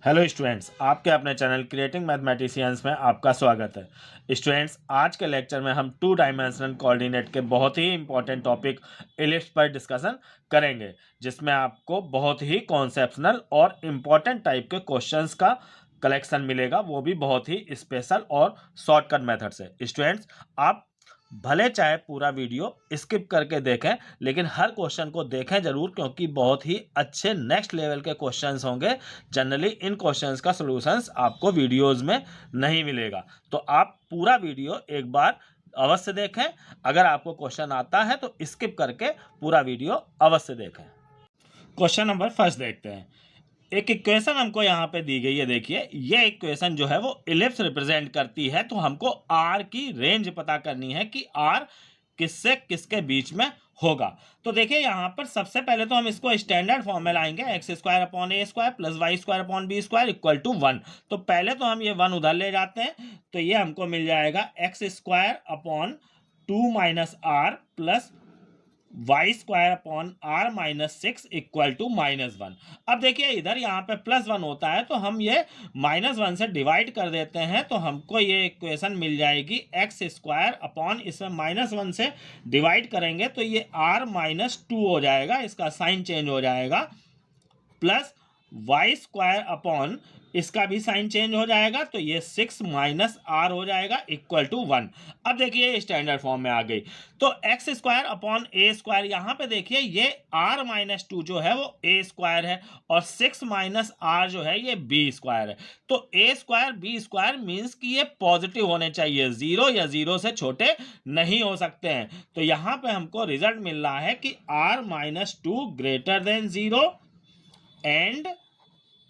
Hello students, आपके अपने channel creating mathematicians में आपका स्वागत है। स्टूडेंट्स, आज के लेक्चर में हम टू डायमेंशनल कोऑर्डिनेट के बहुत ही इंपॉर्टेंट टॉपिक इलिप्स पर डिस्कशन करेंगे, जिसमें आपको बहुत ही कॉन्सेप्शनल और इम्पॉर्टेंट टाइप के क्वेश्चंस का कलेक्शन मिलेगा, वो भी बहुत ही स्पेशल और शॉर्टकट मेथड से। स्टूडेंट्स, आप भले चाहे पूरा वीडियो स्किप करके देखें, लेकिन हर क्वेश्चन को देखें जरूर, क्योंकि बहुत ही अच्छे नेक्स्ट लेवल के क्वेश्चंस होंगे। जनरली इन क्वेश्चंस का सॉल्यूशंस आपको वीडियोस में नहीं मिलेगा, तो आप पूरा वीडियो एक बार अवश्य देखें। अगर आपको क्वेश्चन आता है तो स्किप करके पूरा वीडियो अवश्य देखें। क्वेश्चन नंबर फर्स्ट देखते हैं। एक इक्वेशन हमको यहाँ पे दी गई है। देखिए, ये इक्वेशन जो है वो इलिप्स रिप्रेजेंट करती है, तो हमको आर की रेंज पता करनी है कि आर किससे किसके बीच में होगा। तो देखिए, यहाँ पर सबसे पहले तो हम इसको स्टैंडर्ड फॉर्म में लाएंगे, x square upon A square plus Y square upon B square equal to 1। तो पहले तो हम ये 1 उधर ले जाते हैं, तो ये हमको मिल जाएगा x square upon 2 minus r plus Y square upon r minus 6 equal to -1। अब देखिए, इधर यहाँ पे +1 होता है, तो हम ये -1 से डिवाइड कर देते हैं, तो हमको ये इक्वेशन मिल जाएगी एक्स स्क्वायर अपॉन, इसमें -1 से डिवाइड करेंगे तो ये r-2 हो जाएगा, इसका साइन चेंज हो जाएगा, प्लस वाई स्क्वायर अपॉन, इसका भी साइन चेंज हो जाएगा, तो ये 6 माइनस आर हो जाएगा इक्वल टू 1। अब देखिए, स्टैंडर्ड फॉर्म में आ गई, तो एक्स स्क्वायर अपॉन ए स्क्वायर, यहाँ पे देखिए ये r-2 जो है वो ए स्क्वायर है, और 6 माइनस आर जो है ये बी स्क्वायर है। तो A square B square means कि ये पॉजिटिव होने चाहिए, 0 या 0 से छोटे नहीं हो सकते हैं। तो यहाँ पे हमको रिजल्ट मिल रहा है कि r-2 greater than 0 and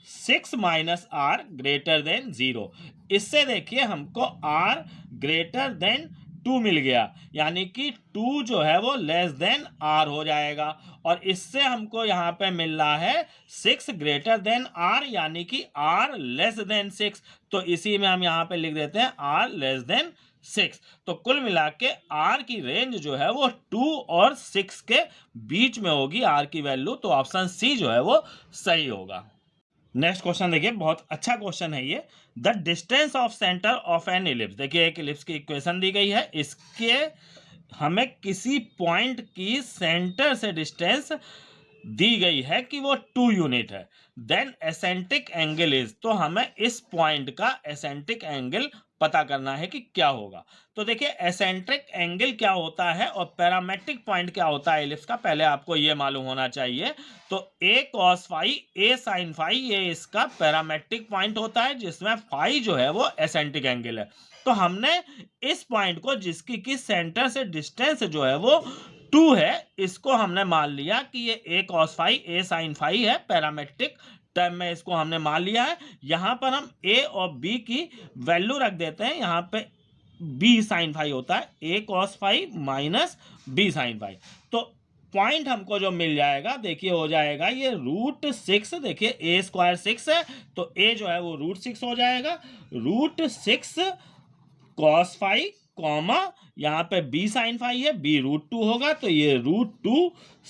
6 minus r greater than 0। इससे देखिए हमको r ग्रेटर देन 2 मिल गया, यानी कि 2 जो है वो लेस देन r हो जाएगा, और इससे हमको यहाँ पे मिल रहा है 6 ग्रेटर देन r, यानी कि r लेस देन 6। तो इसी में हम यहाँ पे लिख देते हैं r लेस देन 6। तो कुल मिला के r की रेंज जो है वो 2 और 6 के बीच में होगी, r की वैल्यू। तो ऑप्शन सी जो है वो सही होगा। नेक्स्ट क्वेश्चन देखिए, बहुत अच्छा क्वेश्चन है ये। The distance of centre of an ellipse. देखिए, एक इलिप्स की इक्वेशन दी गई है, इसके हमें किसी पॉइंट की सेंटर से डिस्टेंस दी गई है कि वो 2 यूनिट है। देन एसेंट्रिक एंगल इज, तो हमें इस पॉइंट का एसेंट्रिक एंगल पता करना है कि क्या होगा। तो देखिए, एसेंट्रिक एंगल क्या होता है और पैरामेट्रिक पॉइंट क्या होता है इलिप्स का, पहले आपको ये मालूम होना चाहिए। तो a cos phi a sin phi, ये इसका पैरामेट्रिक पॉइंट होता है, जिसमें फाई जो है वो एसेंट्रिक एंगल है। तो हमने इस पॉइंट को, जिसकी कि सेंटर से डिस्टेंस जो है वो 2 है, इसको हमने मान लिया कि ये a cos phi a sin phi है, पैरामेट्रिक टर्म में इसको हमने मान लिया है। यहां पर हम a और b की वैल्यू रख देते हैं, यहां पे b sin फाई होता है a cos phi minus b sin phi. तो पॉइंट हमको जो मिल जाएगा, देखिए हो जाएगा ये √6। देखिए a स्क्वायर 6 है, तो a जो है वो √6 हो जाएगा, √6 cos फाई कॉमा, यहाँ पे b sin फाई है, b √2 होगा, तो ये √2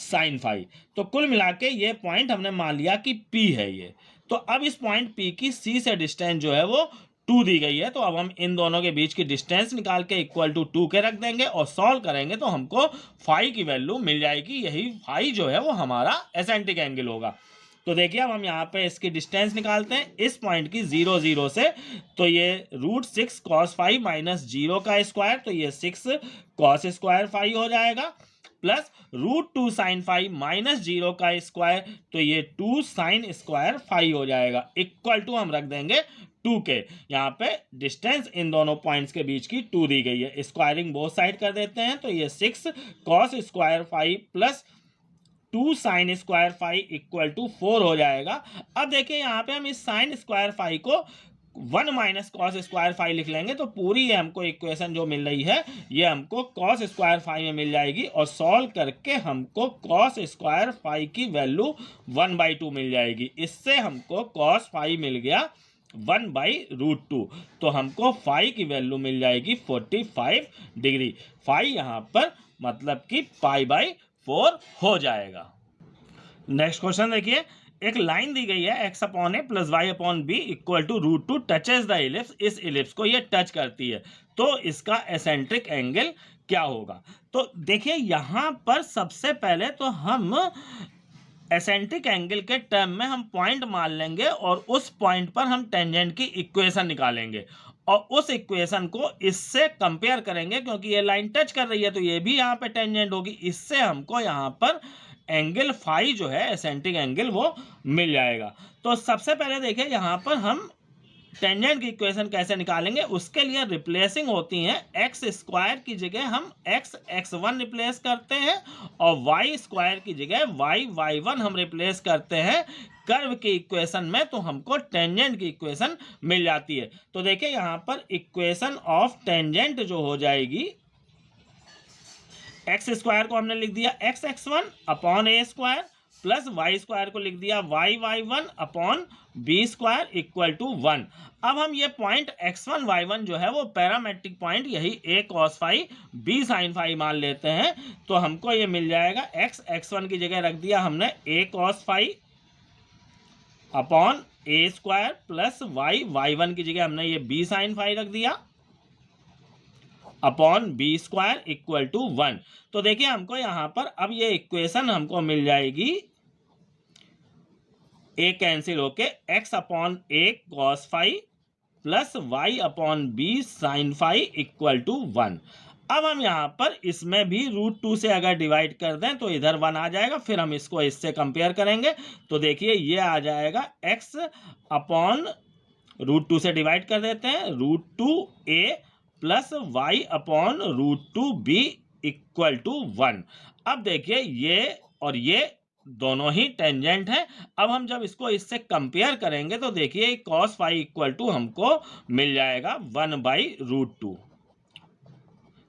sin फाई। तो कुल मिला के ये पॉइंट हमने मान लिया कि p है ये। तो अब इस पॉइंट p की c से डिस्टेंस जो है वो 2 दी गई है, तो अब हम इन दोनों के बीच की डिस्टेंस निकाल के इक्वल टू 2 के रख देंगे और सॉल्व करेंगे, तो हमको फाई की वैल्यू मिल जाएगी। यही फाई जो है वो हमारा एसेंट्रिक एंगल होगा। तो देखिए, अब हम यहाँ पे इसकी डिस्टेंस निकालते हैं इस पॉइंट की 0 0 से, तो ये √6 cos फाई माइनस 0 का स्क्वायर, तो ये 6 cos स्क्वायर फाई हो जाएगा, प्लस √2 sin फाई माइनस 0 का स्क्वायर, तो ये 2 sin स्क्वायर फाई हो जाएगा, इक्वल टू हम रख देंगे 2 के। यहाँ पे डिस्टेंस इन दोनों पॉइंट्स के बीच की 2 दी गई है, स्क्वायरिंग बोथ साइड कर देते हैं, तो ये 6 cos square phi plus 2 sin square phi equal to 4 हो जाएगा। अब देखिए, यहाँ पे हम इस sin स्क्वायर फाई को 1 माइनस कॉस स्क्वायर फाई लिख लेंगे, तो पूरी ये हमको इक्वेशन जो मिल रही है ये हमको कॉस स्क्वायर फाई में मिल जाएगी, और सॉल्व करके हमको कॉस स्क्वायर फाई की वैल्यू 1/2 मिल जाएगी। इससे हमको कॉस फाई मिल गया 1/√2, तो हमको फाई की वैल्यू मिल जाएगी 45 डिग्री। फाई यहाँ पर मतलब कि π/4 हो जाएगा। नेक्स्ट क्वेश्चन देखिए, एक लाइन दी गई है x upon a plus y upon b equal to √2 touches the ellipse, इस इलिप्स को ये टच करती है, तो इसका एसेंट्रिक एंगल क्या होगा। तो देखिए यहाँ पर सबसे पहले तो हम एसेंट्रिक एंगल के टर्म में हम पॉइंट मान लेंगे और उस पॉइंट पर हम टेंजेंट की इक्वेशन निकालेंगे और उस इक्वेशन को इससे कंपेयर करेंगे, क्योंकि ये लाइन टच कर रही है तो ये भी यहाँ पे टेंजेंट होगी। इससे हमको यहाँ पर एंगल फाई जो है एसेंट्रिक एंगल वो मिल जाएगा। तो सबसे पहले देखिए यहाँ पर हम टेंजेंट की इक्वेशन कैसे निकालेंगे, उसके लिए रिप्लेसिंग होती है। एक्स स्क्वायर की जगह हम x1 रिप्लेस करते हैं और वाई स्क्वायर की जगह y1 हम रिप्लेस करते हैं कर्व की इक्वेशन में, तो हमको टेंजेंट की इक्वेशन मिल जाती है। तो देखिए यहाँ पर इक्वेशन ऑफ टेंजेंट जो हो जाएगी, एक्स स्क्वायर को हमने लिख दिया x1 अपॉन ए स्क्वायर प्लस वाई स्क्वायर को लिख दिया y1 upon B square equal to 1। अब हम ये पॉइंट x1 y1 जो है वो पैरामेट्रिक पॉइंट यही a cos phi b sin phi मान लेते हैं, तो हमको ये मिल जाएगा x1 की जगह रख दिया हमने a cos phi upon A square plus y1 की जगह हमने ये b sin फाई रख दिया upon B square equal to 1। तो देखिए हमको यहाँ पर अब ये इक्वेशन हमको मिल जाएगी, ए कैंसिल होके x upon a cos phi plus y upon b sine phi equal to 1। अब हम यहाँ पर इसमें भी √2 से अगर डिवाइड कर दें तो इधर 1 आ जाएगा, फिर हम इसको इससे कंपेयर करेंगे तो देखिए ये आ जाएगा x अपॉन √2 से डिवाइड कर देते हैं √2a plus y upon √2b equal to 1। अब देखिए ये और ये दोनों ही टेंजेंट हैं। अब हम जब इसको इससे कंपेयर करेंगे तो देखिए cos फाई इक्वल टू हमको मिल जाएगा 1/√2।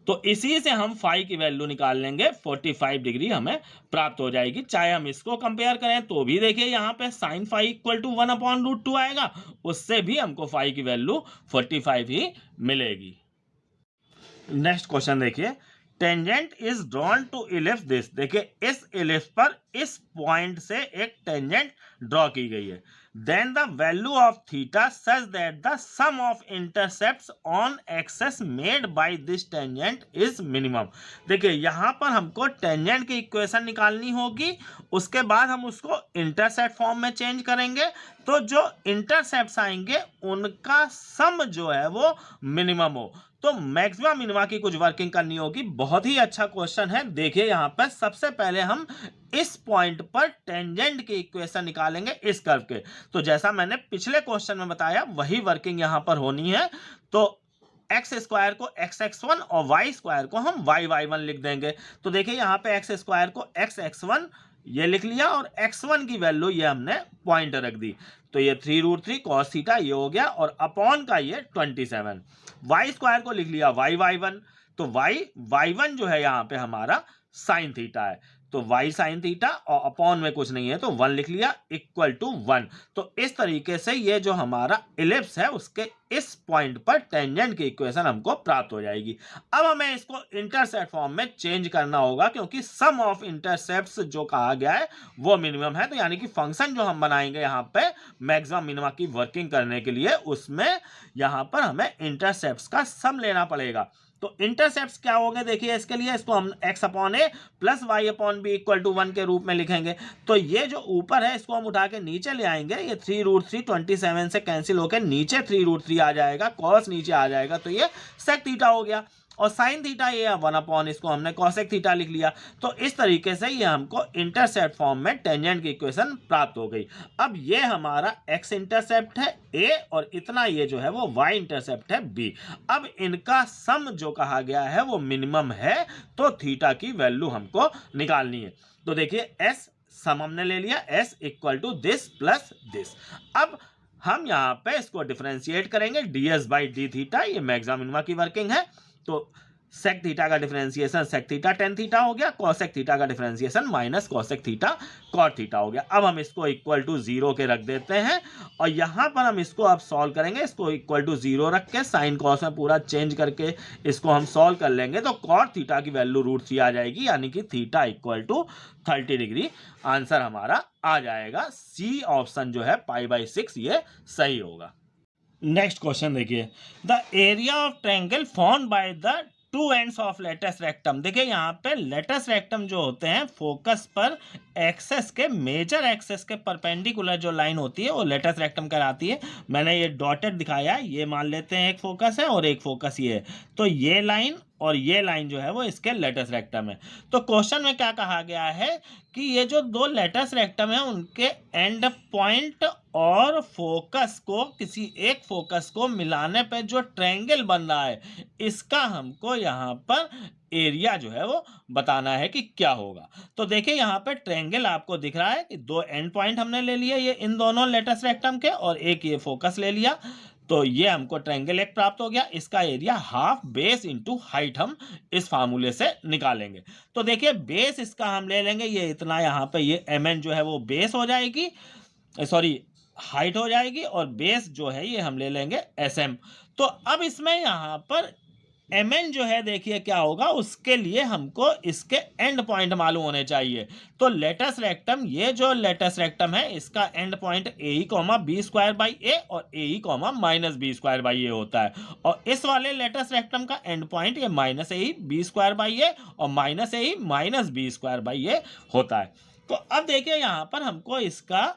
तो इसी से हम फाई की वैल्यू निकाल लेंगे, 45 डिग्री हमें प्राप्त हो जाएगी। चाहे हम इसको कंपेयर करें तो भी देखिए यहाँ पे साइन फाई इक्वल टू 1/√2 आएगा, उससे भी हमको फाई की वैल्यू 45 ही मिलेगी। नेक्स्ट क्वेश्चन देखिए, tangent is drawn to ellipse this. देखिए इस इलिप्स पर इस पॉइंट से एक टेंजेंट ड्रॉ की गई है। Then the value of theta such that the sum of intercepts on axes made by this tangent is minimum. देखिए यहाँ पर हमको टेंजेंट की इक्वेशन निकालनी होगी, उसके बाद हम उसको इंटरसेप्ट फॉर्म में चेंज करेंगे, तो जो इंटरसेप्ट्स आएंगे उनका सम जो है वो मिनिमम हो। तो मैक्सिमम मिनिमा की कुछ वर्किंग करनी होगी। बहुत ही अच्छा क्वेश्चन है। देखिए यहाँ पर सबसे पहले हम इस पॉइंट पर टेंजेंट की इक्वेशन निकालेंगे इस कर्व के। तो जैसा मैंने पिछले क्वेश्चन में बताया वही वर्किंग यहाँ पर होनी है। तो एक्स स्क्वायर को x(x1) और वाई स्क्वायर को हम y(y1) लिख देंगे। तो देखिए यहाँ पे एक्स स्क्वायर को x(x1) ये लिख लिया और x1 की वैल्यू ये हमने पॉइंट रख दी, तो ये 3√3 cos थीटा ये हो गया और अपॉन का ये 27। वाई स्क्वायर को लिख लिया y(y1), तो y(y1) जो है यहाँ पे हमारा साइन थीटा है, तो y साइन थीटा और अपॉन में कुछ नहीं है तो 1 लिख लिया इक्वल टू 1। तो इस तरीके से ये जो हमारा इलिप्स है उसके इस पॉइंट पर टेंजेंट की इक्वेशन हमको प्राप्त हो जाएगी। अब हमें इसको इंटरसेप्ट फॉर्म में चेंज करना होगा, क्योंकि सम ऑफ इंटरसेप्ट्स जो कहा गया है वो मिनिमम है। तो यानी कि फंक्शन जो हम बनाएंगे यहाँ पे मैक्सिमम मिनिमा की वर्किंग करने के लिए, उसमें यहाँ पर हमें इंटरसेप्ट्स का सम लेना पड़ेगा। तो इंटरसेप्ट्स क्या हो गए देखिए, इसके लिए इसको हम x upon a plus y upon b equal to 1 के रूप में लिखेंगे। तो ये जो ऊपर है इसको हम उठा के नीचे ले आएंगे, ये 3√3 27 से कैंसिल होकर नीचे 3√3 आ जाएगा, कॉस नीचे आ जाएगा, तो ये सेक थीटा हो गया और साइन थीटा ये 1 अपॉन इसको हमने कॉसेक थीटा लिख लिया। तो इस तरीके से ये हमको इंटरसेप्ट फॉर्म में टेंजेंट की इक्वेशन प्राप्त हो गई। अब ये हमारा x इंटरसेप्ट है a और इतना ये जो है वो y इंटरसेप्ट है b। अब इनका सम जो कहा गया है वो मिनिमम है, तो थीटा की वैल्यू हमको निकालनी है। तो देखिए s सम हमने ले लिया, s equal to this plus this. अब हम यहाँ पे इसको डिफरेंशिएट करेंगे ds बाई डी थीटा, ये मैक्सिमम मिनिमा की वर्किंग है। तो सेक थीटा का differentiation sec theta tan theta हो गया, कॉसेक थीटा का differentiation minus cosec theta cot theta हो गया। अब हम इसको इक्वल टू 0 के रख देते हैं और यहाँ पर हम इसको अब सॉल्व करेंगे। इसको इक्वल टू 0 रख के साइन कॉस में पूरा चेंज करके इसको हम सॉल्व कर लेंगे तो कॉट थीटा की वैल्यू √3 आ जाएगी, यानी कि theta equal to 30 degree. Answer हमारा आ जाएगा सी ऑप्शन जो है π/6 ये सही होगा। नेक्स्ट क्वेश्चन देखिए, the area of triangle form by the two ends of latus rectum. देखिए यहाँ पे लेटस रेक्टम जो होते हैं फोकस पर एक्सेस के मेजर एक्सेस के परपेंडिकुलर जो लाइन होती है वो लेटस रेक्टम कहलाती है। मैंने ये डॉटेड दिखाया है, ये मान लेते हैं एक फोकस है और एक फोकस ये है, तो ये लाइन और ये लाइन जो है वो इसके लेटस रेक्टम है। तो क्वेश्चन में क्या कहा गया है कि ये जो दो लेटस रेक्टम है उनके एंड पॉइंट और फोकस को, किसी एक फोकस को मिलाने पे जो ट्रायंगल बन रहा है इसका हमको यहाँ पर एरिया जो है वो बताना है कि क्या होगा। तो देखिए यहाँ पे ट्रायंगल आपको दिख रहा है कि दो एंड पॉइंट हमने ले लिए ये इन दोनों लेटस रेक्टम के और एक ये फोकस ले लिया, तो ये हमको ट्रायंगल एक प्राप्त हो गया। इसका area half base into height हम इस फार्मूले से निकालेंगे। तो देखिए बेस इसका हम ले लेंगे, ये इतना यहाँ पे ये mn जो है वो बेस हो जाएगी, सॉरी हाइट हो जाएगी, और बेस जो है ये हम ले लेंगे sm। तो अब इसमें यहाँ पर mn जो है देखिए क्या होगा, उसके लिए हमको इसके एंड पॉइंट मालूम होने चाहिए। तो लेटस रेक्टम, ये जो लेटस रेक्टम है इसका एंड पॉइंट AE, B²/A और AE, -B²/A होता है, और इस वाले लेटस रेक्टम का एंड पॉइंट ये -AE B²/A और -AE -B²/A होता है। तो अब देखिए यहाँ पर हमको इसका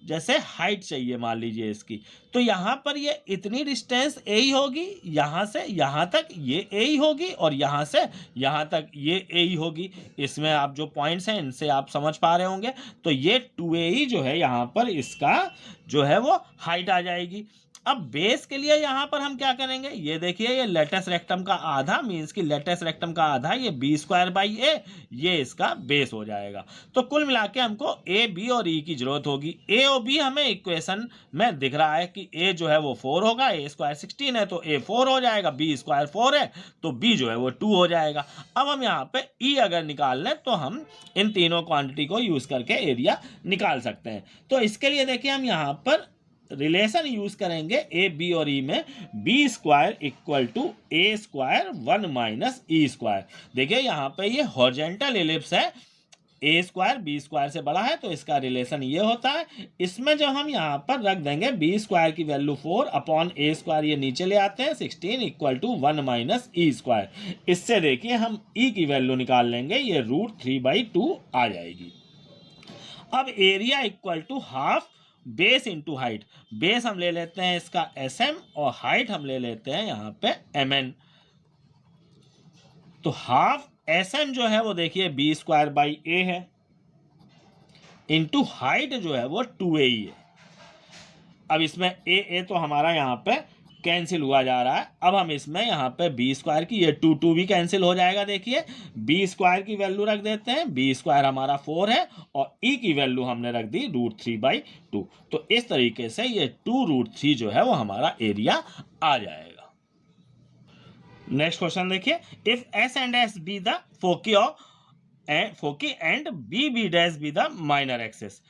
जैसे हाइट चाहिए मान लीजिए इसकी, तो यहाँ पर ये इतनी डिस्टेंस AE होगी, यहाँ से यहाँ तक ये AE होगी और यहाँ से यहाँ तक ये AE होगी। इसमें आप जो पॉइंट्स हैं इनसे आप समझ पा रहे होंगे। तो ये 2AE जो है यहाँ पर इसका जो है वो हाइट आ जाएगी। अब बेस के लिए यहाँ पर हम क्या करेंगे, ये देखिए ये लेटस रेक्टम का आधा मीन्स कि लेटस रेक्टम का आधा ये B²/A, ये इसका बेस हो जाएगा। तो कुल मिला के हमको A, B और E की जरूरत होगी। A और B हमें इक्वेशन में दिख रहा है कि A जो है वो 4 होगा, A² 16 है तो A 4 हो जाएगा, B² 4 है तो B जो है वो 2 हो जाएगा। अब हम यहाँ पे E अगर निकाल लें तो हम इन तीनों क्वांटिटी को यूज करके एरिया निकाल सकते हैं। तो इसके लिए देखिए हम यहाँ पर रिलेशन यूज करेंगे A, B और E में, B² = A² 1 - E²। देखिए यहाँ पे ये हॉरिजॉन्टल एलिप्स है, A² B² से बड़ा है तो इसका रिलेशन ये होता है। इसमें जब हम यहाँ पर रख देंगे B² की वैल्यू 4 अपॉन A² ये नीचे ले आते हैं 16 = 1 - E²। इससे देखिए हम E की वैल्यू निकाल लेंगे, ये √3/2 आ जाएगी। अब area equal to half base into height. Base हम ले लेते हैं इसका sm और हाइट हम ले लेते हैं यहाँ पे mn। तो हाफ sm जो है वो देखिए B²/A है इंटू हाइट जो है वो 2AE है। अब इसमें A तो हमारा यहाँ पे कैंसिल हुआ जा रहा है। अब हम इसमें यहाँ पे B² की ये 2 भी कैंसिल हो जाएगा। देखिए B² की वैल्यू रख देते हैं, B² हमारा 4 है और E की वैल्यू हमने रख दी √3/2। तो इस तरीके से ये 2√3 जो है वो हमारा एरिया आ जाएगा। नेक्स्ट क्वेश्चन देखिए, if S and S be the foci and B be the minor axis,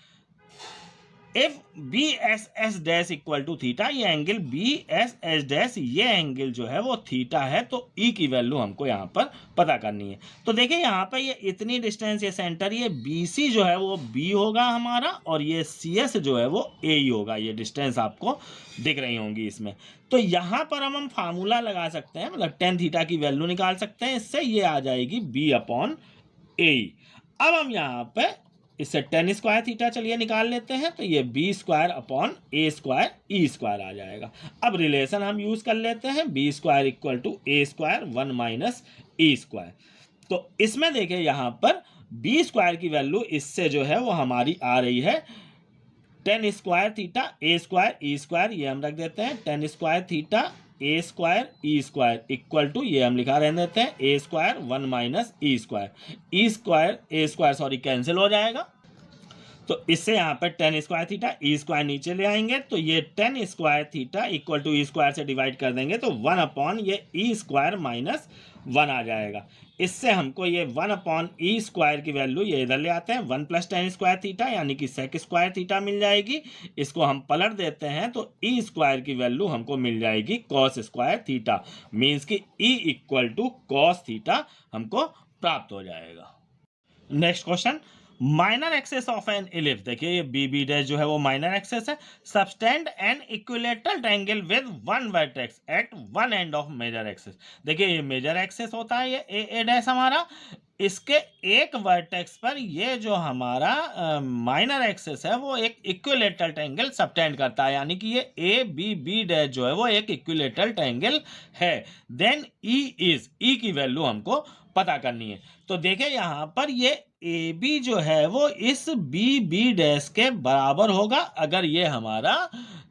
if BSS' = theta, ये एंगल BSS' ये एंगल जो है वो थीटा है, तो E की वैल्यू हमको यहाँ पर पता करनी है। तो देखिए यहाँ पर ये इतनी डिस्टेंस, ये सेंटर, ये BC जो है वो B होगा हमारा और ये CS जो है वो AE होगा। ये डिस्टेंस आपको दिख रही होंगी इसमें। तो यहाँ पर हम फार्मूला लगा सकते हैं, मतलब tan थीटा की वैल्यू निकाल सकते हैं। इससे ये आ जाएगी B/AE। अब हम यहाँ पे इससे tan² थीटा चलिए निकाल लेते हैं, तो ये B² अपॉन A² E² आ जाएगा। अब रिलेशन हम यूज कर लेते हैं, B² = A² 1 - E²। तो इसमें देखिए यहाँ पर B² की वैल्यू इससे जो है वो हमारी आ रही है tan² थीटा A² E², ये हम रख देते हैं tan² theta A² E² equal to, ये हम लिखा रहने देते हैं A² 1 - E²। A² sorry cancel हो जाएगा, तो इससे यहाँ पर tan square theta, e square नीचे ले आएंगे तो ये tan square theta equal to e square से डिवाइड कर देंगे तो 1 ये ई स्क्वायर माइनस 1 आ जाएगा। इससे हमको ये 1 ई स्क्वायर की वैल्यू ये इधर ले आते हैं 1 प्लस टेन स्क्वायर थीटा यानी कि सेक स्क्वायर थीटा मिल जाएगी। इसको हम पलट देते हैं तो ई स्क्वायर की वैल्यू हमको मिल जाएगी कॉस स्क्वायर थीटा, मीन्स कि e equal to cos theta हमको प्राप्त हो जाएगा। Next question, minor axis of an ellipse, देखिए ये बी बी डैश जो है वो माइनर एक्सेस है, subtend an equilateral triangle with one vertex at one end of major axis. देखिए ये मेजर एक्सेस होता है, ये ए डैश हमारा, इसके एक वर्टेक्स पर ये जो हमारा माइनर एक्सेस है वो एक इक्विलेटरल ट्रायंगल सबटेंड करता है, यानी कि ये ए बी बी डैश जो है वो एक इक्विलेटरल ट्रायंगल है। देन ई इज, ई की वैल्यू हमको पता करनी है। तो देखिए यहाँ पर ये ए बी जो है वो इस बी बी डैश के बराबर होगा अगर ये हमारा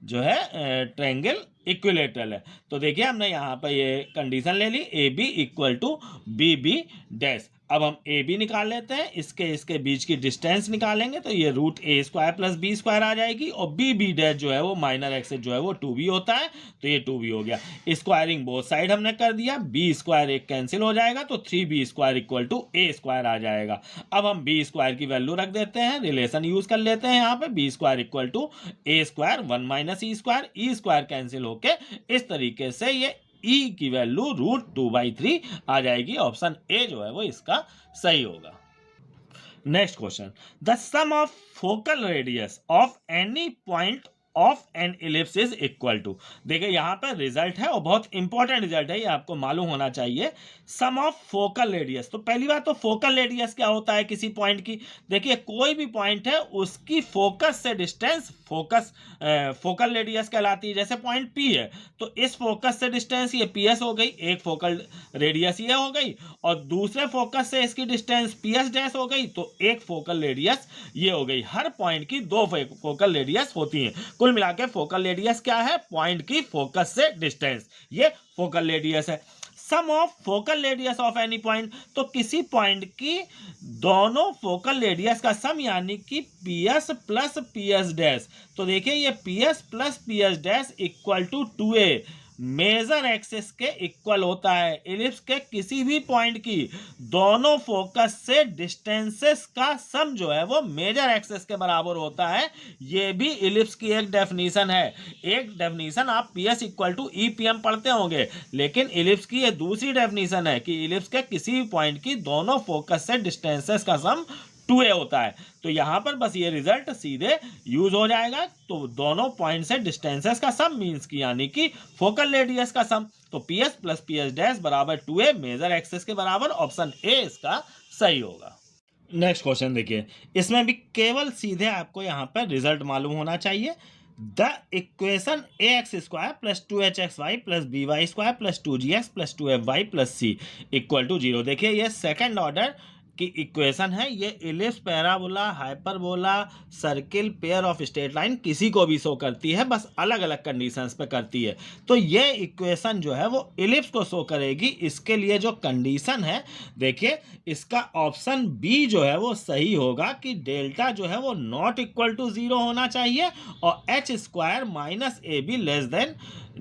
जो है ट्रायंगल इक्विलेटरल है। तो देखिए हमने यहाँ पर ये कंडीशन ले ली, A B equal to B B dash. अब हम ए बी निकाल लेते हैं, इसके बीच की डिस्टेंस निकालेंगे तो ये रूट ए स्क्वायर प्लस बी स्क्वायर आ जाएगी, और बी बी डैश जो है वो माइनर एक्सेस जो है वो 2b होता है तो ये 2b हो गया। स्क्वायरिंग बोथ साइड हमने कर दिया, बी स्क्वायर एक कैंसिल हो जाएगा तो 3b square equal to A square आ जाएगा। अब हम बी स्क्वायर की वैल्यू रख देते हैं, रिलेशन यूज कर लेते हैं यहाँ पे, b square equal to A square 1 minus e square, E square cancel होके इस तरीके से ये ई की वैल्यू √2/3 आ जाएगी। ऑप्शन ए जो है वो इसका सही होगा। Next question, the sum of focal radius of any point of an ellipse is equal to, देखिए यहाँ पर रिजल्ट है और बहुत इंपॉर्टेंट रिजल्ट है, ये आपको मालूम होना चाहिए। सम ऑफ फोकल रेडियस, तो पहली बात तो फोकल रेडियस क्या होता है किसी पॉइंट की, देखिए कोई भी पॉइंट है उसकी फोकस से डिस्टेंस फोकल रेडियस कहलाती है। जैसे पॉइंट पी है तो इस फोकस से डिस्टेंस ये पी एस हो गई, एक फोकल रेडियस ये हो गई, और दूसरे फोकस से इसकी डिस्टेंस पी एस डैश हो गई तो एक फोकल रेडियस ये हो गई। हर पॉइंट की 2 फोकल रेडियस होती हैं। कुल मिला के फोकल रेडियस क्या है, पॉइंट की फोकस से डिस्टेंस, ये फोकल रेडियस है। Sum of focal radius of any point, तो किसी पॉइंट की दोनों फोकल रेडियस का सम यानी कि p s plus p s dash. तो देखिए ये p s plus p s dash equal to 2a major axis के इक्वल होता है। इलिप्स के किसी भी पॉइंट की दोनों फोकस से डिस्टेंसेस का सम जो है वो मेजर एक्सिस के बराबर होता है। ये भी इलिप्स की एक डेफिनेशन है। एक डेफिनेशन आप p s equal to e p m पढ़ते होंगे, लेकिन इलिप्स की ये दूसरी डेफिनेशन है कि इलिप्स के किसी भी पॉइंट की दोनों फोकस से डिस्टेंसेस का सम 2a होता है। तो यहां पर बस ये रिजल्ट सीधे यूज हो जाएगा। तो दोनों पॉइंट से डिस्टेंसेस का सम मींस की यानी कि फोकल रेडियस का सम, तो P s plus p s dash बराबर 2a मेजर एक्सिस के बराबर, ऑप्शन ए इसका सही होगा। नेक्स्ट क्वेश्चन देखिए, इसमें भी केवल सीधे आपको यहाँ पर रिजल्ट मालूम होना चाहिए। The equation ax square plus 2hxy plus by square plus 2gx plus 2fy plus c equal to 0। देखिए ये सेकंड ऑर्डर की इक्वेशन है। ये ellipse, parabola, hyperbola, circle, pair of straight line किसी को भी शो करती है, बस अलग अलग कंडीशंस पे करती है। तो ये इक्वेशन जो है वो इलिप्स को शो करेगी। इसके लिए जो कंडीशन है, देखिए इसका ऑप्शन बी जो है वो सही होगा कि डेल्टा जो है वो नॉट इक्वल टू 0 होना चाहिए और h square minus A B less than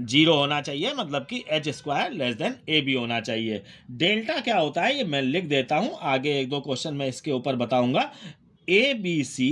0 होना चाहिए, मतलब कि एच स्क्वायर लेस देन ए बी होना चाहिए। डेल्टा क्या होता है ये मैं लिख देता हूं, आगे 1-2 क्वेश्चन मैं इसके ऊपर बताऊंगा। A b c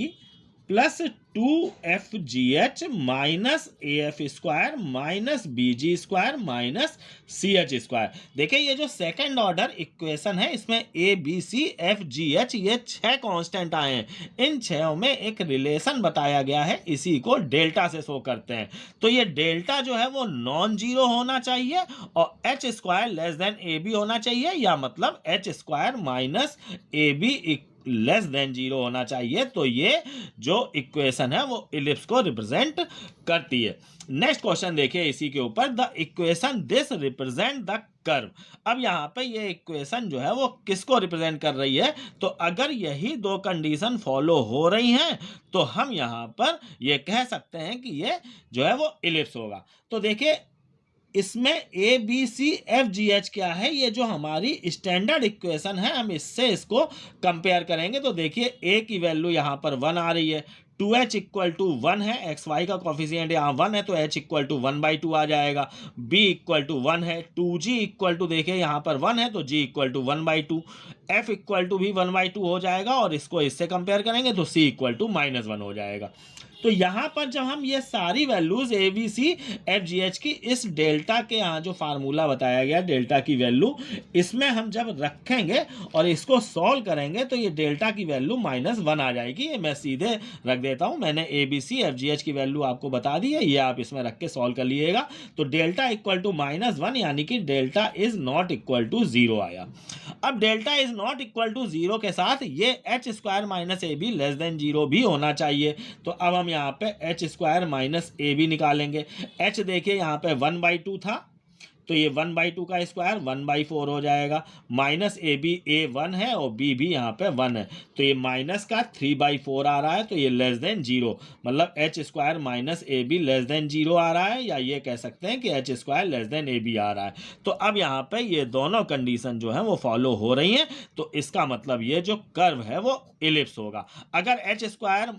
plus 2FGH minus AF square minus BG square minus CH square. देखिए ये जो सेकंड ऑर्डर इक्वेशन है इसमें ABCFGH ये 6 कांस्टेंट आए हैं। इन 6 में एक रिलेशन बताया गया है, इसी को डेल्टा से शो करते हैं। तो ये डेल्टा जो है वो नॉन जीरो होना चाहिए और h square less then AB होना चाहिए, या मतलब H square minus AB less than 0 होना चाहिए। तो ये जो इक्वेशन है वो इलिप्स को रिप्रेजेंट करती है। नेक्स्ट क्वेश्चन देखिए इसी के ऊपर, the equation this represent the curve. अब यहाँ पे ये इक्वेशन जो है वो किसको रिप्रेजेंट कर रही है, तो अगर यही 2 कंडीशन फॉलो हो रही हैं तो हम यहाँ पर ये कह सकते हैं कि ये जो है वो इलिप्स होगा। तो देखिए इसमें a b c f g h क्या है, ये जो हमारी स्टैंडर्ड इक्वेशन है, हम इससे इसको कंपेयर करेंगे। तो देखिए ए की वैल्यू यहाँ पर 1 आ रही है, 2h इक्वल टू 1 है, एक्स वाई का कॉफिशिएंट यहाँ 1 है तो h इक्वल टू 1/2 आ जाएगा, b इक्वल टू 1 है, 2g इक्वल टू देखिए यहाँ पर 1 है तो g equal to 1/2, f equal to भी 1/2 हो जाएगा और इसको इससे कंपेयर करेंगे तो c इक्वल टू -1 हो जाएगा। तो यहाँ पर जब हम ये सारी values a b c f g h की इस डेल्टा के यहाँ जो फार्मूला बताया गया डेल्टा की वैल्यू, इसमें हम जब रखेंगे और इसको सॉल्व करेंगे तो ये डेल्टा की वैल्यू -1 आ जाएगी। ये मैं सीधे रख देता हूँ, मैंने a b c f g h value वैल्यू आपको बता दी है, ये आप इसमें रख के सॉल्व कर लीजिएगा। तो डेल्टा इक्वल टू -1 यानी कि delta is not equal to 0 आया। अब delta is not equal to 0 के साथ ये H square minus A B less than 0 भी होना चाहिए। तो अब हम यहाँ पे एच स्क्वायर माइनस ए बी निकालेंगे। एच देखिए यहाँ पे 1/2 था तो ये 1/2 का स्क्वायर 1/4 हो जाएगा, माइनस ए बी ए 1 है और बी भी यहाँ पे 1 है तो ये माइनस का 3/4 आ रहा है तो ये लेस देन 0, मतलब H square minus A B less than 0 आ रहा है, या ये कह सकते हैं कि एच स्क्वायर लेस देन ए बी आ रहा है। तो अब यहाँ पे ये दोनों कंडीशन जो है वो फॉलो हो रही हैं, तो इसका मतलब ये जो कर्व है वो इलिप्स होगा। अगर एच स्क्वायर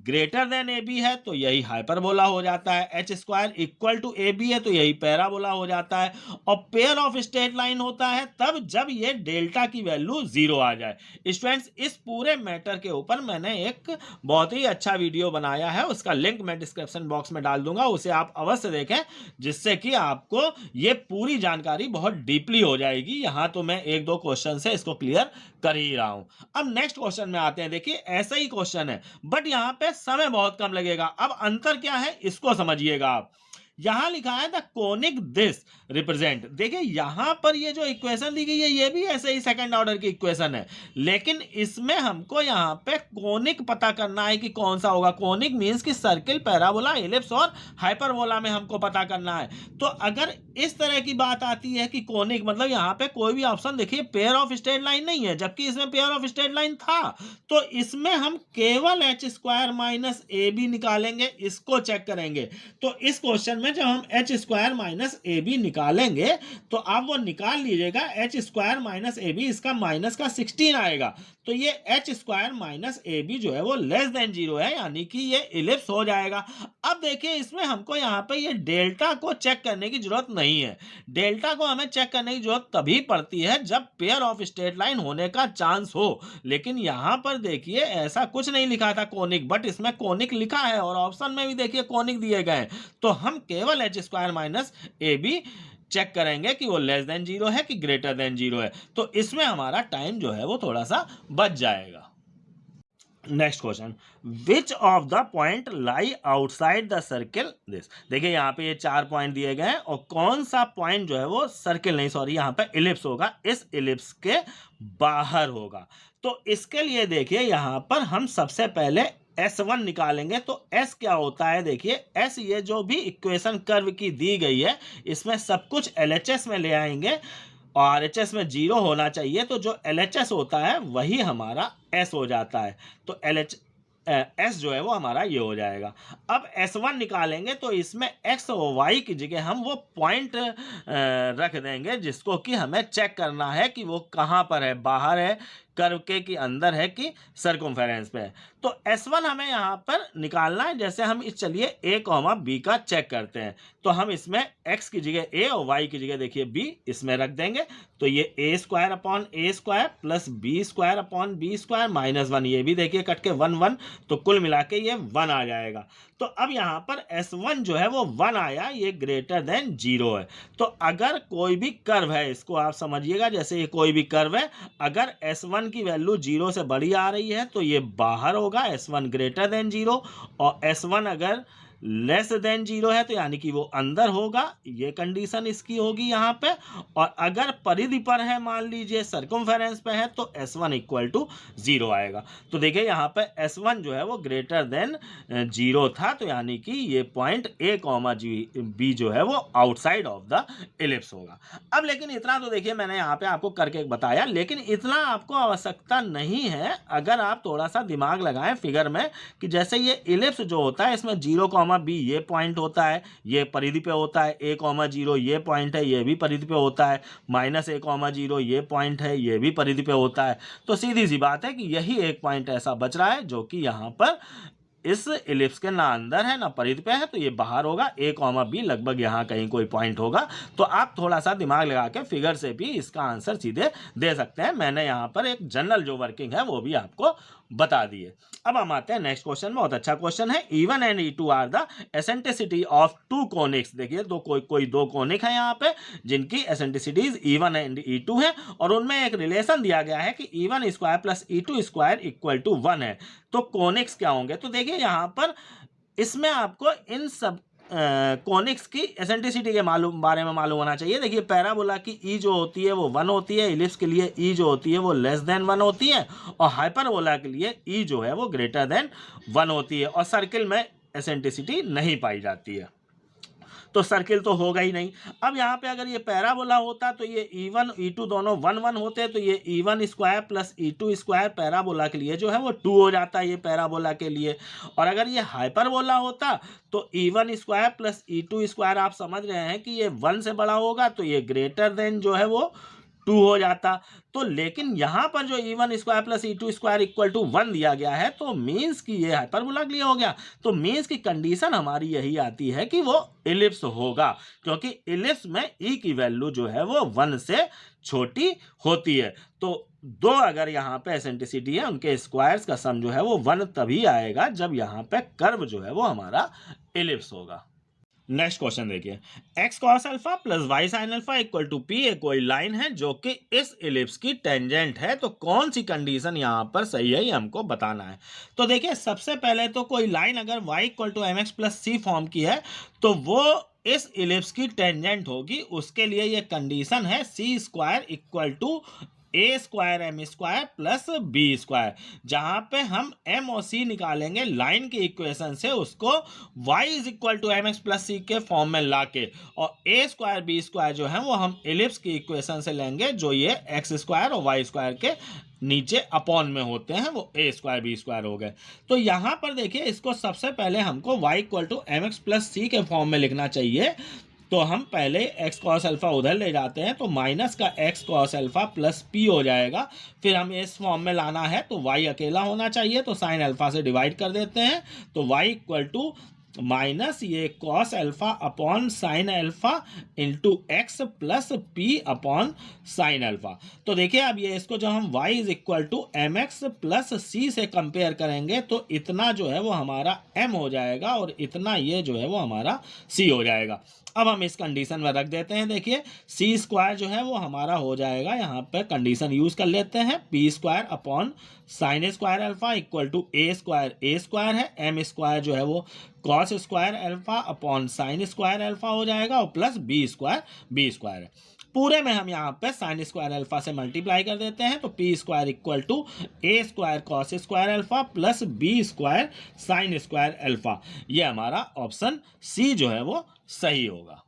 ग्रेटर देन ए बी है तो यही हाइपरबोला हो जाता है, H square equal to A B है तो यही पैराबोला हो जाता है, और पेयर ऑफ स्ट्रेट लाइन होता है तब जब ये डेल्टा की वैल्यू 0 आ जाए। स्टूडेंट्स, इस पूरे मैटर के ऊपर मैंने एक बहुत ही अच्छा वीडियो बनाया है, उसका लिंक मैं डिस्क्रिप्शन बॉक्स में डाल दूंगा, उसे आप अवश्य देखें, जिससे कि आपको ये पूरी जानकारी बहुत डीपली हो जाएगी। यहाँ तो मैं 1-2 क्वेश्चन से इसको क्लियर कर ही रहा हूं। अब नेक्स्ट क्वेश्चन में आते हैं। देखिए ऐसा ही क्वेश्चन है बट यहाँ पे समय बहुत कम लगेगा। अब अंतर क्या है इसको समझिएगा आप। यहां लिखा है द कोनिक दिस रिप्रेजेंट, देखिए यहां पर ये जो इक्वेशन दी गई है ये भी ऐसे ही सेकंड ऑर्डर की इक्वेशन है, लेकिन इसमें हमको यहां पे कोनिक पता करना है कि कौन सा होगा। कोनिक मींस कि सर्किल, पैराबोला, इलिप्स और हाइपरबोला में हमको पता करना है। तो अगर इस तरह की बात आती है कि कोनिक, मतलब यहां पे कोई भी ऑप्शन देखिए पेयर ऑफ स्ट्रेट लाइन नहीं है, जबकि इसमें पेयर ऑफ स्ट्रेट लाइन था, तो इसमें हम केवल एच स्क्वायर माइनस ए बी निकालेंगे, इसको चेक करेंगे। तो इस क्वेश्चन में जब हम एच स्क्वायर माइनस ए बी निकालेंगे तो आप वो निकाल लीजिएगा, एच स्क्वायर माइनस ए बी, इसका माइनस का 16 आएगा, तो ये एच स्क्वायर माइनस ए बी जो है वो लेस देन 0 है, यानी कि ये इलिप्स हो जाएगा। अब देखिए इसमें हमको यहाँ पे ये डेल्टा को चेक करने की जरूरत नहीं है। डेल्टा को हमें चेक करने की जरूरत तभी पड़ती है जब पेयर ऑफ स्ट्रेट लाइन होने का चांस हो, लेकिन यहाँ पर देखिए ऐसा कुछ नहीं लिखा था कोनिक, बट इसमें कोनिक लिखा है और ऑप्शन में भी देखिए कोनिक दिए गए, तो हम केवल एच स्क्वायर माइनस ए बी चेक करेंगे कि वो लेस देन 0 है कि ग्रेटर देन 0 है, तो इसमें हमारा टाइम जो है वो थोड़ा सा बच जाएगा। Next question, which of the point lie outside the circle this, देखिए यहाँ पे ये 4 पॉइंट दिए गए हैं और कौन सा पॉइंट जो है वो सर्किल नहीं, सॉरी यहाँ पे इलिप्स होगा, इस इलिप्स के बाहर होगा। तो इसके लिए देखिए यहाँ पर हम सबसे पहले S1 निकालेंगे। तो S क्या होता है, देखिए S ये जो भी इक्वेशन कर्व की दी गई है इसमें सब कुछ LHS में ले आएंगे और RHS में 0 होना चाहिए, तो जो LHS होता है वही हमारा S हो जाता है, तो S जो है वो हमारा ये हो जाएगा। अब S1 निकालेंगे तो इसमें X और Y की जगह हम वो पॉइंट रख देंगे जिसको कि हमें चेक करना है कि वो कहाँ पर है, बाहर है कर्व के कि अंदर है कि सर्कमफेरेंस पे है। तो S1 हमें यहाँ पर निकालना है, जैसे हम इस चलिए A, B का चेक करते हैं, तो हम इसमें X की जगह A और Y की जगह देखिए B इसमें रख देंगे, तो ये A square upon A square plus B square upon B square minus 1, ये भी देखिए कट के 1 1, तो कुल मिला के ये 1 आ जाएगा। तो अब यहाँ पर S1 जो है वो 1 आया, ये ग्रेटर देन 0 है। तो अगर कोई भी कर्व है, इसको आप समझिएगा जैसे ये कोई भी कर्व है, अगर S1 की वैल्यू 0 से बड़ी आ रही है तो ये बाहर होगा, S1 ग्रेटर देन 0, और S1 अगर लेस देन 0 है तो यानी कि वो अंदर होगा, ये कंडीशन इसकी होगी यहाँ पे। और अगर परिधि पर है, मान लीजिए सर्कमफेरेंस पे है, तो S1 इक्वल टू 0 आएगा। तो देखिए यहाँ पे S1 जो है वो ग्रेटर देन 0 था, तो यानी कि ये पॉइंट A, B जो है वो आउटसाइड ऑफ द इलिप्स होगा। अब लेकिन इतना तो देखिए मैंने यहाँ पे आपको करके बताया, लेकिन इतना आपको आवश्यकता नहीं है। अगर आप थोड़ा सा दिमाग लगाएं फिगर में कि जैसे ये इलिप्स जो होता है इसमें 0, कॉमा बी ये पॉइंट होता है, ये परिधि पे होता है, ए कॉमा 0 ये पॉइंट है, ये भी परिधि पे होता है, माइनस ए कॉमा 0 ये पॉइंट है, ये भी परिधि पे होता है। तो सीधी सी बात है कि यही एक पॉइंट ऐसा बच रहा है जो कि यहाँ पर इस इलिप्स के ना अंदर है ना परिधि पे है, तो ये बाहर होगा। ए कॉमा बी लगभग यहाँ कहीं कोई पॉइंट होगा। तो आप थोड़ा सा दिमाग लगा के फिगर से भी इसका आंसर सीधे दे सकते हैं। मैंने यहाँ पर एक जनरल जो वर्किंग है वो भी आपको बता दिए। अब हम आते हैं नेक्स्ट क्वेश्चन में। बहुत अच्छा क्वेश्चन है। E1 and E2 are the eccentricity of two conics. देखिए तो कोई दो कोनिक है यहाँ पे जिनकी एसेंट्रिसिटीज E1 एंड E2 है, और उनमें एक रिलेशन दिया गया है कि E1 square plus E2 square equal to 1 है। तो कोनिक्स क्या होंगे? तो देखिए यहाँ पर इसमें आपको इन सब कोनिक्स की एसेंट्रिसिटी के बारे में मालूम होना चाहिए। देखिए पैराबोला की ई जो होती है वो 1 होती है, इलिप्स के लिए ई जो होती है वो लेस देन 1 होती है, और हाइपरबोला के लिए ई जो है वो ग्रेटर देन 1 होती है, और सर्किल में एसेंट्रिसिटी नहीं पाई जाती है। तो सर्किल तो होगा ही नहीं। अब यहाँ पे अगर ये पैराबोला होता तो ये E1 E2 दोनों 1 1 होते, तो ये E1 square plus E2 square parabola के लिए जो है वो 2 हो जाता है, ये पैराबोला के लिए। और अगर ये हाइपरबोला होता तो E1 square plus E2 square आप समझ रहे हैं कि ये 1 से बड़ा होगा, तो ये ग्रेटर देन जो है वो 2 हो जाता। तो लेकिन यहाँ पर जो E1 square plus E2 square equal to 1 दिया गया है, तो मीन्स कि ये हाइपरबोला के लिए हो गया। तो मीन्स की कंडीशन हमारी यही आती है कि वो इलिप्स होगा, क्योंकि इलिप्स में ई की वैल्यू जो है वो 1 से छोटी होती है। तो दो अगर यहाँ पे एसेंट्रिसिटी है, उनके स्क्वायर्स का सम जो है वो 1 तभी आएगा जब यहाँ पे कर्व जो है वो हमारा इलिप्स होगा। नेक्स्ट क्वेश्चन देखिए। X cos alpha plus Y sine alpha equal to P एक कोई लाइन है जो कि इस इलिप्स की टेंजेंट है। तो कौन सी कंडीशन यहाँ पर सही है ये हमको बताना है। तो देखिए सबसे पहले तो कोई लाइन अगर y equal to M X plus C form की है तो वो इस इलिप्स की टेंजेंट होगी। उसके लिए ये कंडीशन है C square equal to A square M square plus B square, जहां पे हम एम और सी निकालेंगे लाइन की इक्वेशन से, उसको y is equal to M X plus C के फॉर्म में लाके, और ए स्क्वायर बी स्क्वायर जो है वो हम इलिप्स की इक्वेशन से लेंगे जो ये एक्स स्क्वायर और वाई स्क्वायर के नीचे अपॉन में होते हैं, वो ए स्क्वायर बी स्क्वायर हो गए। तो यहाँ पर देखिए इसको सबसे पहले हमको y equal to M X plus C के फॉर्म में लिखना चाहिए। तो हम पहले एक्स कॉस अल्फा उधर ले जाते हैं, तो माइनस का x cos alpha plus P हो जाएगा। फिर हम इस फॉर्म में लाना है तो वाई अकेला होना चाहिए, तो साइन अल्फा से डिवाइड कर देते हैं, तो वाई इक्वल टू माइनस ये cos alpha upon sine alpha into X plus P upon sine alpha. तो देखिए अब ये इसको जब हम y is equal to M X plus C से कंपेयर करेंगे तो इतना जो है वो हमारा m हो जाएगा और इतना ये जो है वो हमारा c हो जाएगा। अब हम इस कंडीशन में रख देते हैं। देखिए सी स्क्वायर जो है वो हमारा हो जाएगा, यहाँ पे कंडीशन यूज कर लेते हैं, P square upon sine square alpha equal to A square है, एम स्क्वायर जो है वो cos square alpha upon sine square alpha हो जाएगा, और प्लस बी स्क्वायर है। पूरे में हम यहाँ पे साइन स्क्वायर अल्फा से मल्टीप्लाई कर देते हैं, तो P square equal to A square cos square alpha plus B square sine square alpha. ये हमारा ऑप्शन सी जो है वो सही होगा।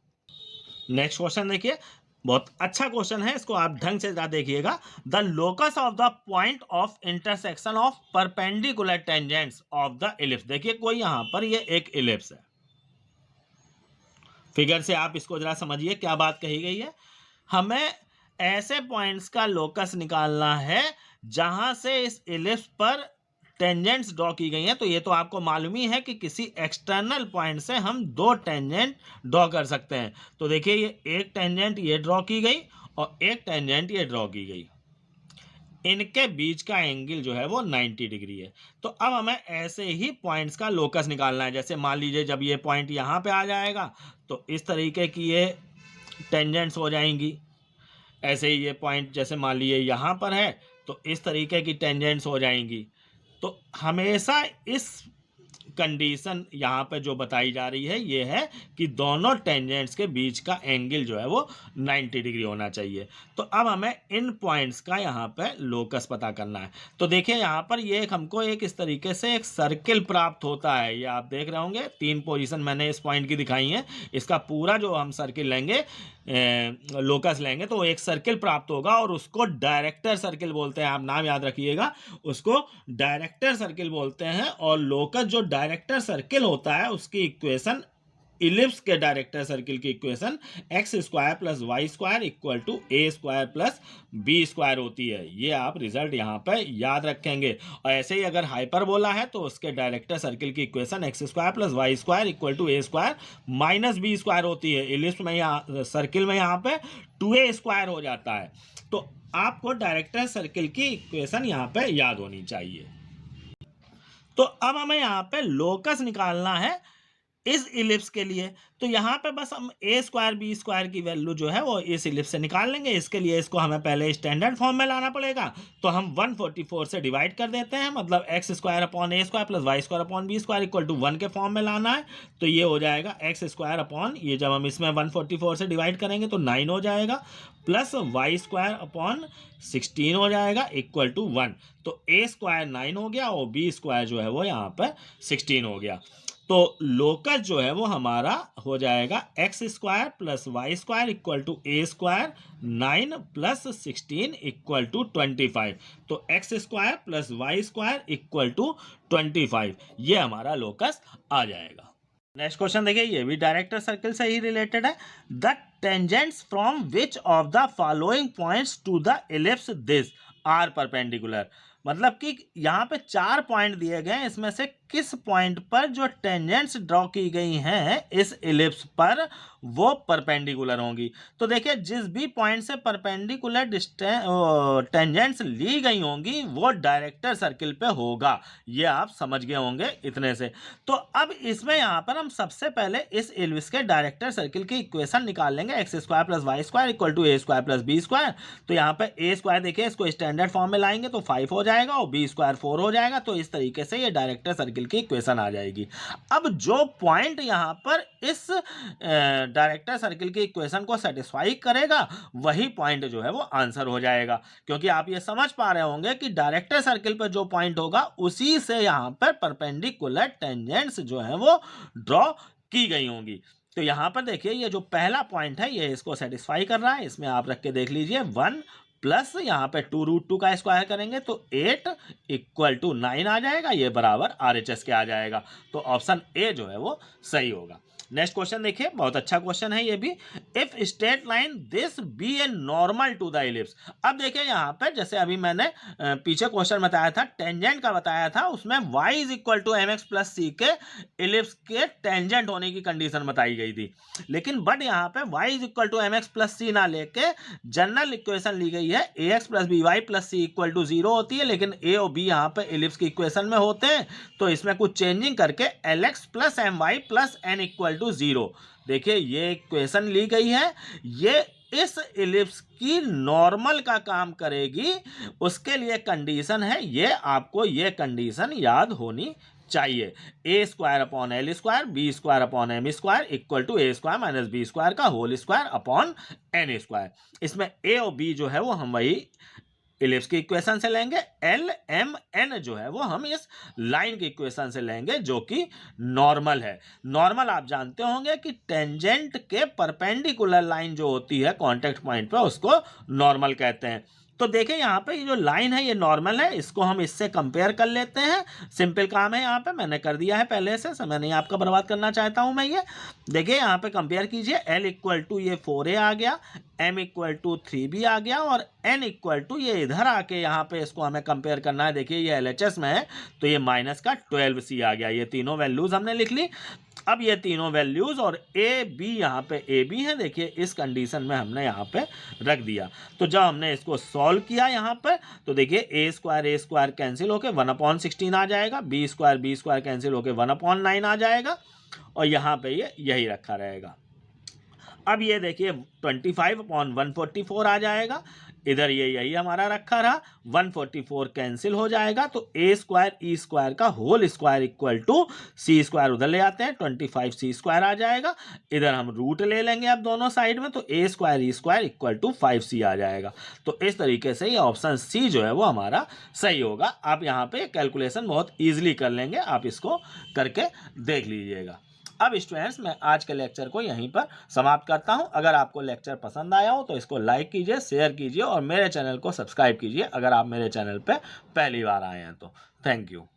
नेक्स्ट क्वेश्चन देखिए, बहुत अच्छा क्वेश्चन है, इसको आप ढंग से देखिएगा। The locus of the point of intersection of perpendicular tangents of the ellipse. देखिए कोई यहाँ पर ये एक इलिप्स है, फिगर से आप इसको जरा समझिए क्या बात कही गई है। हमें ऐसे पॉइंट्स का लोकस निकालना है जहां से इस इलिप्स पर टेंजेंट्स ड्रॉ की गई हैं। तो ये तो आपको मालूम ही है कि किसी एक्सटर्नल पॉइंट से हम दो टेंजेंट ड्रॉ कर सकते हैं। तो देखिए ये एक टेंजेंट ये ड्रॉ की गई और एक टेंजेंट ये ड्रॉ की गई, इनके बीच का एंगल जो है वो 90 डिग्री है। तो अब हमें ऐसे ही पॉइंट्स का लोकस निकालना है। जैसे मान लीजिए जब ये पॉइंट यहाँ पे आ जाएगा तो इस तरीके की ये टेंजेंट्स हो जाएंगी। ऐसे ही ये पॉइंट जैसे मान लीजिए यहाँ पर है तो इस तरीके की टेंजेंट्स हो जाएंगी। तो हमेशा इस कंडीशन यहाँ पे जो बताई जा रही है ये है कि दोनों टेंजेंट्स के बीच का एंगल जो है वो 90 डिग्री होना चाहिए। तो अब हमें इन पॉइंट्स का यहाँ पे लोकस पता करना है। तो देखिए यहाँ पर ये हमको एक इस तरीके से एक सर्किल प्राप्त होता है। ये आप देख रहे होंगे 3 पोजीशन मैंने इस पॉइंट की दिखाई है। इसका पूरा जो हम सर्किल लेंगे, लोकस लेंगे, तो एक सर्किल प्राप्त होगा और उसको डायरेक्टर सर्किल बोलते हैं। आप नाम याद रखिएगा, उसको डायरेक्टर सर्किल बोलते हैं। और लोकस जो डायरेक्टर सर्किल होता है उसकी इक्वेशन, इलिप्स के डायरेक्टर सर्किल की equation X square plus Y square equal to A square plus B square होती है। ये आप रिजल्ट यहाँ पे याद रखेंगे। और ऐसे ही अगर हाइपरबोला है तो उसके डायरेक्टर सर्किल की equation X square plus Y square equal to A square minus B square होती है। इलिप्स में यहाँ सर्किल में यहाँ पे 2a स्क्वायर हो जाता है। तो आपको डायरेक्टर सर्किल की इक्वेशन यहाँ पे याद होनी चाहिए। तो अब हमें यहाँ पे लोकस निकालना है इस इलिप्स के लिए। तो यहाँ पे बस हम ए स्क्वायर बी स्क्वायर की वैल्यू जो है वो इस इलिप्स से निकाल लेंगे। इसके लिए इसको हमें पहले स्टैंडर्ड फॉर्म में लाना पड़ेगा। तो हम 144 से डिवाइड कर देते हैं, मतलब X square upon A square plus Y square upon B square equal to 1 के फॉर्म में लाना है। तो ये हो जाएगा एक्स स्क्वायर अपॉन, ये जब हम इसमें 144 से डिवाइड करेंगे तो 9 हो जाएगा, प्लस वाई स्क्वायर अपॉन 16 हो जाएगा इक्वल टू 1। तो ए स्क्वायर 9 हो गया और बी स्क्वायर जो है वो यहाँ पर 16 हो गया। तो लोकस जो है वो हमारा हो जाएगा x square plus Y square equal to A square 9 plus 16 equal to 25। तो X square plus Y square equal to 25, ये हमारा लोकस आ जाएगा। नेक्स्ट क्वेश्चन देखिए, ये भी डायरेक्टर सर्किल से ही रिलेटेड है। The tangents from which of the following points to the ellipse this are perpendicular. मतलब कि यहाँ पे 4 पॉइंट दिए गए हैं, इसमें से किस पॉइंट पर जो टेंजेंट्स ड्रॉ की गई हैं इस इलिप्स पर वो परपेंडिकुलर होंगी। तो देखिए जिस भी पॉइंट से परपेंडिकुलर टेंजेंट्स ली गई होंगी वो डायरेक्टर सर्किल पे होगा। ये आप समझ गए होंगे इतने से। तो अब इसमें यहाँ पर हम सबसे पहले इस इलिप्स के डायरेक्टर सर्किल की इक्वेशन निकाल लेंगे, X square plus Y square equal to A square plus B square. तो यहाँ पे ए स्क्वायर देखिए इसको स्टैंडर्ड फॉर्म में लाएंगे तो 5 हो जाएगा और बी स्क्वायर 4 हो जाएगा। तो इस तरीके से ये डायरेक्टर सर्किल की इक्वेशन आ जाएगी। अब जो पॉइंट यहाँ पर इस डायरेक्टर सर्किल की इक्वेशन को सेटिस्फाई करेगा वही पॉइंट जो है वो आंसर हो जाएगा। क्योंकि आप ये समझ पा रहे होंगे कि डायरेक्टर सर्किल पर जो पॉइंट होगा उसी से यहाँ पर परपेंडिकुलर टेंजेंट्स जो है वो ड्रॉ की गई होंगी। तो यहाँ पर देखिए ये जो पहला पॉइंट है ये इसको सेटिस्फाई कर रहा है। इसमें आप रख के देख लीजिए 1 प्लस यहाँ पे 2√2 का स्क्वायर करेंगे तो 8 इक्वल टू 9 आ जाएगा, ये बराबर RHS के आ जाएगा। तो ऑप्शन ए जो है वो सही होगा। नेक्स्ट क्वेश्चन देखिए, बहुत अच्छा क्वेश्चन है ये भी। If straight line this be a normal to the ellipse. अब देखिए यहाँ पे जैसे अभी मैंने पीछे क्वेश्चन बताया था, टेंजेंट का बताया था, उसमें y is equal to mx plus C के इलिप्स के टेंजेंट होने की कंडीशन बताई गई थी। लेकिन बट यहाँ पे y is equal to mx plus C ना लेके जनरल इक्वेशन ली गई है ax plus B Y plus C equal to 0 होती है। लेकिन a और b यहाँ पे इलिप्स की इक्वेशन में होते हैं तो इसमें कुछ चेंजिंग करके lx plus my plus n equal to 0। देखिए ये इक्वेशन ली गई है, ये इस इलिप्स की नॉर्मल का काम करेगी। उसके लिए कंडीशन है, ये आपको ये कंडीशन याद होनी चाहिए, A square upon L square B square upon M square equal to A square minus B square का whole square upon N square. इसमें ए और बी जो है वो हम वही इलिप्स की इक्वेशन से लेंगे, एल एम एन जो है वो हम इस लाइन की इक्वेशन से लेंगे जो कि नॉर्मल है। नॉर्मल आप जानते होंगे कि टेंजेंट के परपेंडिकुलर लाइन जो होती है कांटेक्ट पॉइंट पे उसको नॉर्मल कहते हैं। तो देखिए यहाँ पे ये जो लाइन है ये नॉर्मल है, इसको हम इससे कंपेयर कर लेते हैं। सिंपल काम है, यहाँ पे मैंने कर दिया है पहले से, समय नहीं आपका बर्बाद करना चाहता हूँ मैं। ये देखिए यहाँ पे कंपेयर कीजिए, एल इक्वल टू ये 4a आ गया, m इक्वल टू 3b आ गया और n इक्वल टू ये इधर आके यहाँ पे इसको हमें कंपेयर करना है। देखिए ये LHS में है तो ये माइनस का 12c आ गया। ये तीनों वैल्यूज हमने लिख ली। अब ये तीनों वैल्यूज और ए बी यहाँ पे ए बी है, देखिए इस कंडीशन में हमने यहाँ पे रख दिया। तो जब हमने इसको सॉल्व किया यहाँ पे तो देखिए ए स्क्वायर कैंसिल होके 1/16 आ जाएगा, बी स्क्वायर कैंसिल होके 1/9 आ जाएगा और यहाँ पे ये यही रखा रहेगा। अब ये देखिए 25/144 आ जाएगा, इधर ये यही हमारा रखा रहा, 144 कैंसिल हो जाएगा तो ए स्क्वायर ई स्क्वायर का whole square equal to C square उधर ले आते हैं 25c स्क्वायर आ जाएगा। इधर हम रूट ले लेंगे अब दोनों साइड में तो A square E square equal to 5c आ जाएगा। तो इस तरीके से ये ऑप्शन सी जो है वो हमारा सही होगा। आप यहाँ पे कैलकुलेशन बहुत ईजिली कर लेंगे, आप इसको करके देख लीजिएगा। अब स्टूडेंट्स मैं आज के लेक्चर को यहीं पर समाप्त करता हूं। अगर आपको लेक्चर पसंद आया हो तो इसको लाइक कीजिए, शेयर कीजिए और मेरे चैनल को सब्सक्राइब कीजिए अगर आप मेरे चैनल पे पहली बार आए हैं तो। Thank you.